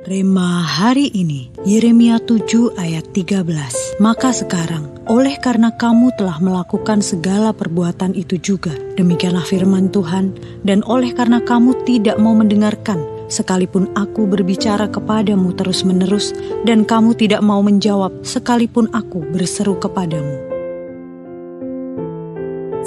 Rema hari ini, Yeremia 7 ayat 13. Maka sekarang, oleh karena kamu telah melakukan segala perbuatan itu juga, demikianlah firman Tuhan, dan oleh karena kamu tidak mau mendengarkan, sekalipun aku berbicara kepadamu terus-menerus, dan kamu tidak mau menjawab, sekalipun aku berseru kepadamu.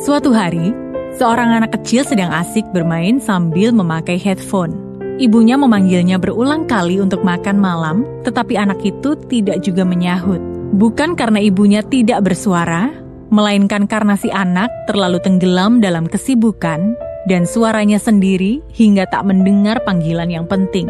Suatu hari, seorang anak kecil sedang asik bermain sambil memakai headphone. Ibunya memanggilnya berulang kali untuk makan malam, tetapi anak itu tidak juga menyahut. Bukan karena ibunya tidak bersuara, melainkan karena si anak terlalu tenggelam dalam kesibukan dan suaranya sendiri hingga tak mendengar panggilan yang penting.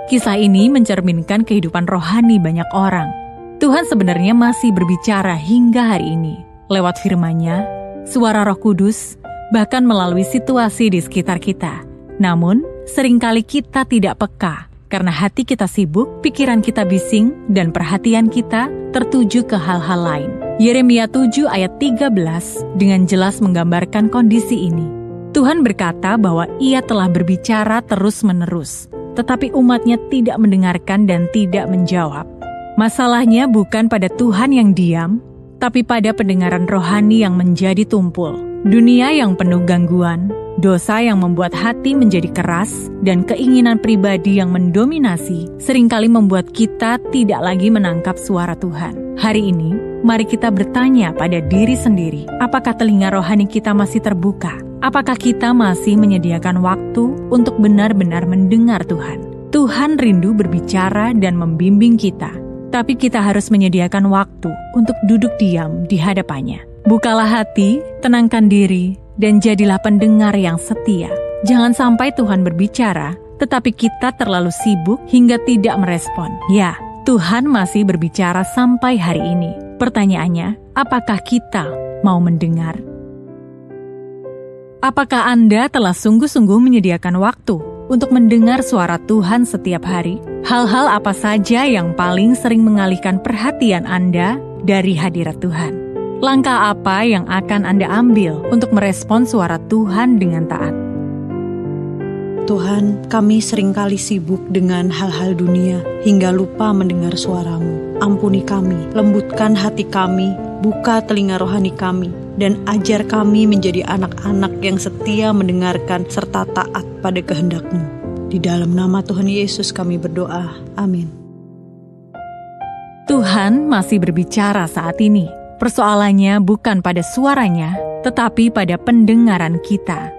Kisah ini mencerminkan kehidupan rohani banyak orang. Tuhan sebenarnya masih berbicara hingga hari ini, lewat firman-Nya, suara Roh Kudus, bahkan melalui situasi di sekitar kita. Namun, seringkali kita tidak peka, karena hati kita sibuk, pikiran kita bising, dan perhatian kita tertuju ke hal-hal lain. Yeremia 7 ayat 13 dengan jelas menggambarkan kondisi ini. Tuhan berkata bahwa Ia telah berbicara terus-menerus, tetapi umatnya tidak mendengarkan dan tidak menjawab. Masalahnya bukan pada Tuhan yang diam, tapi pada pendengaran rohani yang menjadi tumpul. Dunia yang penuh gangguan, dosa yang membuat hati menjadi keras, dan keinginan pribadi yang mendominasi seringkali membuat kita tidak lagi menangkap suara Tuhan. Hari ini, mari kita bertanya pada diri sendiri, apakah telinga rohani kita masih terbuka? Apakah kita masih menyediakan waktu untuk benar-benar mendengar Tuhan? Tuhan rindu berbicara dan membimbing kita, tapi kita harus menyediakan waktu untuk duduk diam di hadapannya. Bukalah hati, tenangkan diri, dan jadilah pendengar yang setia. Jangan sampai Tuhan berbicara, tetapi kita terlalu sibuk hingga tidak merespon. Ya, Tuhan masih berbicara sampai hari ini. Pertanyaannya, apakah kita mau mendengar? Apakah Anda telah sungguh-sungguh menyediakan waktu untuk mendengar suara Tuhan setiap hari? Hal-hal apa saja yang paling sering mengalihkan perhatian Anda dari hadirat Tuhan? Langkah apa yang akan Anda ambil untuk merespon suara Tuhan dengan taat? Tuhan, kami seringkali sibuk dengan hal-hal dunia hingga lupa mendengar suara-Mu. Ampuni kami, lembutkan hati kami, buka telinga rohani kami, dan ajar kami menjadi anak-anak yang setia mendengarkan serta taat pada kehendak-Mu. Di dalam nama Tuhan Yesus kami berdoa. Amin. Tuhan masih berbicara saat ini. Persoalannya bukan pada suaranya, tetapi pada pendengaran kita.